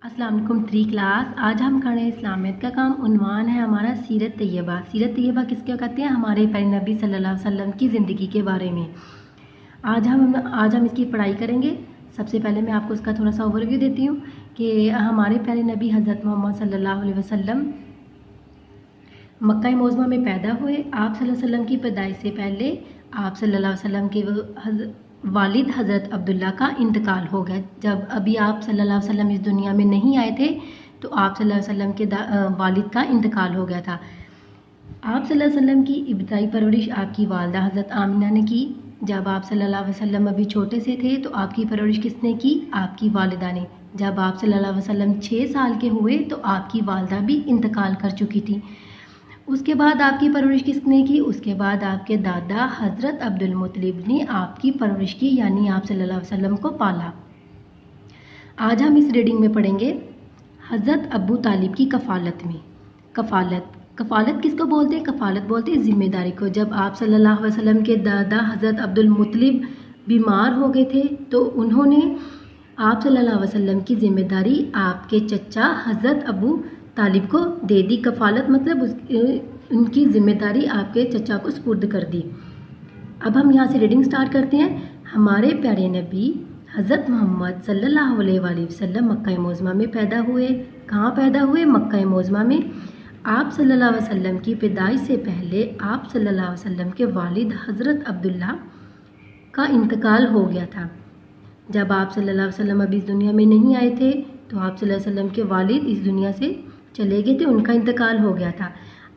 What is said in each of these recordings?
अस्सलाम वालेकुम 3 क्लास। आज हम कर रहे हैं इस्लामियत का काम। उन्वान है हमारा सीरत तैयबा। सीरत तैयबा किसके कहते हैं? हमारे प्यारे नबी सल्लल्लाहु अलैहि वसल्लम की ज़िंदगी के बारे में आज हम इसकी पढ़ाई करेंगे। सबसे पहले मैं आपको इसका थोड़ा सा ओवरव्यू देती हूँ कि हमारे प्यारे नबी हज़रत मोहम्मद सल्लल्लाहु अलैहि वसल्लम मक्का मुअज़्ज़मा में पैदा हुए। आप सल्लल्लाहु अलैहि वसल्लम की पैदाइश से पहले आप सल्लल्लाहु अलैहि वसल्लम के वालिद हज़रत अब्दुल्ला का इंतकाल हो गया। जब अभी आप सल्लल्लाहु अलैहि वसल्लम इस दुनिया में नहीं आए थे तो आप सल्लल्लाहु अलैहि वसल्लम के वालिद का इंतकाल हो गया था। आप सल्लल्लाहु अलैहि वसल्लम की इब्तिदाई परवरिश आपकी वालदा हज़रत आमिना ने की। जब आप सल्लल्लाहु अलैहि वसल्लम अभी छोटे से थे तो आपकी परवरिश किसने की? आपकी वालिदा ने। जब आप सल्लल्लाहु अलैहि वसल्लम 6 साल के हुए तो आपकी वालदा भी इंतकाल कर चुकी थी। उसके बाद आपकी परवरिश किसने की? उसके बाद आपके दादा हज़रत अब्दुल मुत्तलिब ने आपकी परवरिश की, यानी आप सल्लल्लाहु अलैहि वसल्लम को पाला। आज हम इस रीडिंग में पढ़ेंगे हज़रत अबू तालिब की कफ़ालत में। कफ़ालत किसको बोलते हैं? कफ़ालत बोलते हैं ज़िम्मेदारी को। जब आप सल्लल्लाहु अलैहि वसल्लम के दादा हज़रत अब्दुल मुत्तलिब बीमार हो गए थे तो उन्होंने आप सल्लल्लाहु अलैहि वसल्लम की ज़िम्मेदारी आपके चचा हज़रत अबू तालिब को दे दी। कफ़ालत मतलब उनकी ज़िम्मेदारी आपके चचा को सुपुर्द कर दी। अब हम यहाँ से रीडिंग स्टार्ट करते हैं। हमारे प्यारे नबी हज़रत मोहम्मद सल्लल्लाहु अलैहि वसल्लम मक्का मुअज़्ज़मा में पैदा हुए। कहाँ पैदा हुए? मक्का मुअज़्ज़मा में। आप सल्लल्लाहु अलैहि वसल्लम की पैदाइश से पहले आप सल्लल्लाहु अलैहि वसल्लम के वालिद हज़रत अब्दुल्ला का इंतकाल हो गया था। जब आप सल्लल्लाहु अलैहि वसल्लम अभी इस दुनिया में नहीं आए थे तो आप सल्लल्लाहु अलैहि वसल्लम के वालिद इस दुनिया से चले गए थे, उनका इंतकाल हो गया था।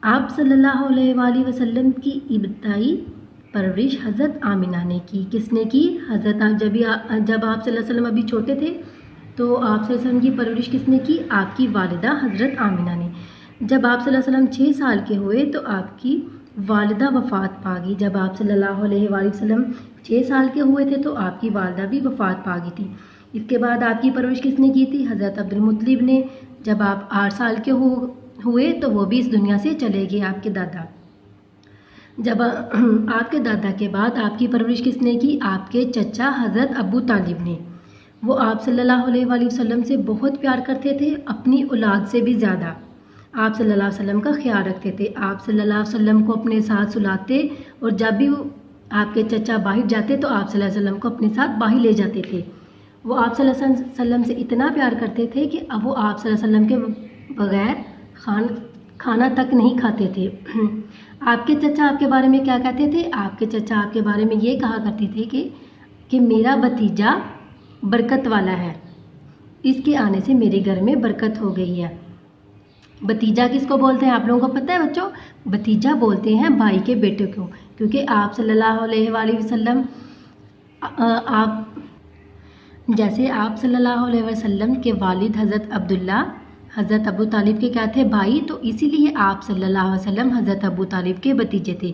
आप सल्लल्लाहु अलैहि वसल्लम की इब्तिदाई परवरिश हज़रत आमिना ने की। किसने की? जब आप सल्लल्लाहु अलैहि वसल्लम अभी छोटे थे तो आप सल्लल्लाहु अलैहि वसल्लम की परवरिश किसने की? आपकी वालिदा हज़रत आमिना ने। जब आप सल्लल्लाहु अलैहि वसल्लम 6 साल के हुए तो आपकी वालिदा वफ़ात पा गई। जब आप सल्लल्लाहु अलैहि वसल्लम 6 साल के हुए थे तो आपकी वालिदा भी वफ़ात पा गई थी। इसके बाद आपकी परवरिश किसने की थी? हज़रत अब्दुल मुत्तलिब ने। जब आप 8 साल के हुए तो वो भी इस दुनिया से चले गए, आपके दादा। जब आपके दादा के बाद आपकी परवरिश किसने की? आपके चचा हज़रत अबू तालिब ने। वो आप सल्लल्लाहु अलैहि वसल्लम से बहुत प्यार करते थे, अपनी औलाद से भी ज़्यादा। आप सल्लल्लाहु अलैहि वसल्लम का ख्याल रखते थे। आप सल्लल्लाहु अलैहि वसल्लम को अपने साथ सुलाते और जब भी आपके चचा बाहर जाते तो आप सल्लल्लाहु अलैहि वसल्लम को अपने साथ बाहर ले जाते थे। वो आप सल्लल्लाहु अलैहि वसल्लम से इतना प्यार करते थे कि अब वो आप सल्लल्लाहु अलैहि वसल्लम के बगैर खाना तक नहीं खाते थे। आपके चचा आपके बारे में क्या कहते थे? आपके चचा आपके बारे में ये कहा करते थे कि मेरा भतीजा बरकत वाला है, इसके आने से मेरे घर में बरकत हो गई है। भतीजा किसको बोलते हैं? आप लोगों को पता है बच्चों? भतीजा बोलते हैं भाई के बेटे को, क्योंकि आप सल्लल्लाहु अलैहि वसल्लम जैसे आप सल्लल्लाहु अलैहि वसल्लम के वालिद हज़रत अब्दुल्ला हज़रत अबू तालिब के क्या थे? भाई। तो इसीलिए आप सल्लल्लाहु अलैहि वसल्लम हज़रत अबू तालिब के भतीजे थे।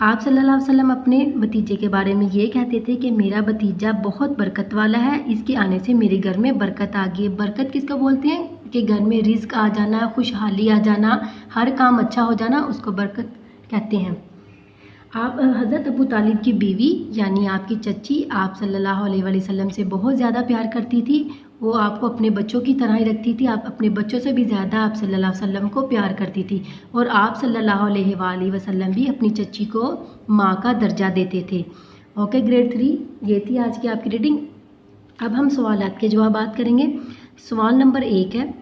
आप सल्लल्लाहु अलैहि वसल्लम अपने भतीजे के बारे में ये कहते थे कि मेरा भतीजा बहुत बरकत वाला है, इसके आने से मेरे घर में बरकत आ गई। बरकत किसको बोलते हैं? कि घर में रिज़्क आ जाना, खुशहाली आ जाना, हर काम अच्छा हो जाना, उसको बरकत कहते हैं। आप हज़रत अबू तालिब की बीवी यानी आपकी चच्ची आप सल्लल्लाहु अलैहि वसल्लम से बहुत ज़्यादा प्यार करती थी। वो आपको अपने बच्चों की तरह ही रखती थी। आप अपने बच्चों से भी ज़्यादा आप सल्लल्लाहु अलैहि वसल्लम को प्यार करती थी और आप सल्लल्लाहु अलैहि वसल्लम भी अपनी चच्ची को माँ का दर्जा देते थे। ओके, ग्रेड 3 ये थी आज की आपकी रीडिंग। अब हम सवालात के जवाब बात करेंगे। सवाल नंबर 1 है,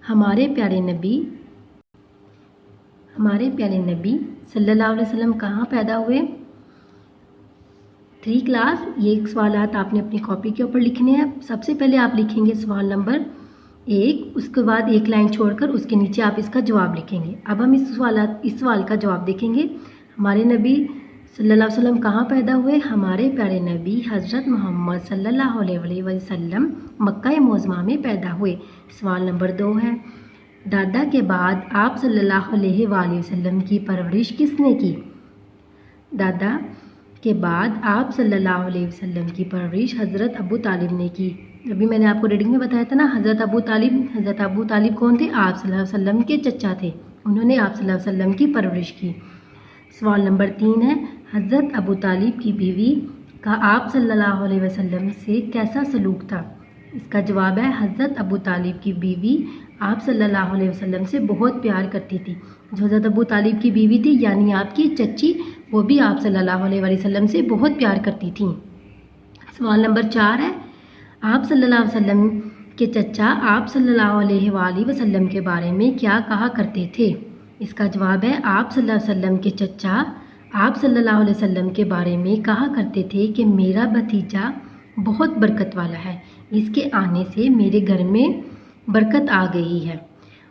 हमारे प्यारे नबी सल्लल्लाहु अलैहि वसल्लम कहाँ पैदा हुए? 3 क्लास ये सवालात आपने अपनी कॉपी के ऊपर लिखने हैं। सबसे पहले आप लिखेंगे सवाल नंबर 1, उसके बाद एक लाइन छोड़कर उसके नीचे आप इसका जवाब लिखेंगे। अब हम इस सवाल का जवाब देखेंगे। हमारे नबी सल्लल्लाहु अलैहि वसल्लम कहाँ पैदा हुए? हमारे प्यारे नबी हज़रत मोहम्मद सल्लल्लाहु अलैहि वसल्लम मक्का मुअज़्ज़मा में पैदा हुए। सवाल नंबर 2 है, दादा के बाद आप सल्लल्लाहु अलैहि वसल्लम की परवरिश किसने की? दादा के बाद आप सल्लल्लाहु अलैहि वसल्लम की परवरिश हज़रत अबू तालिब ने की। अभी मैंने आपको रीडिंग में बताया था ना, हज़रत अबू तालिब कौन थे? आप सल्लल्लाहु अलैहि वसल्लम के चचा थे। उन्होंने आप सल्लल्लाहु अलैहि वसल्लम की परवरिश की। सवाल नंबर 3 है, हज़रत अबू तालिब की बीवी का आप सल्लल्लाहु अलैहि वसल्लम से कैसा सलूक था? इसका जवाब है हज़रत अबू तालिब की बीवी आप सल्लल्लाहु अलैहि वसल्लम से बहुत प्यार करती थी। जो हज़रत अबू तालिब की बीवी थी यानी आपकी चच्ची, वो भी आप सल्लल्लाहु अलैहि वसल्लम से बहुत प्यार करती थी। सवाल नंबर 4 है, आप सल्लल्लाहु अलैहि वसल्लम के चचा आप सल्लल्लाहु अलैहि वसल्लम के बारे में क्या कहा करते थे? इसका जवाब है आप सल्लल्लाहु अलैहि वसल्लम के चचा आप सल्लल्लाहु अलैहि वसल्लम के बारे में कहा करते थे कि मेरा भतीजा बहुत बरकत वाला है, इसके आने से मेरे घर में बरकत आ गई है।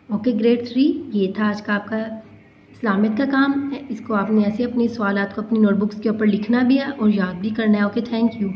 ओके ग्रेड 3, ये था आज का आपका इस्लामियत का काम। इसको आपने ऐसे अपने सवालात को अपनी नोटबुक्स के ऊपर लिखना भी है और याद भी करना है। Okay, thank you.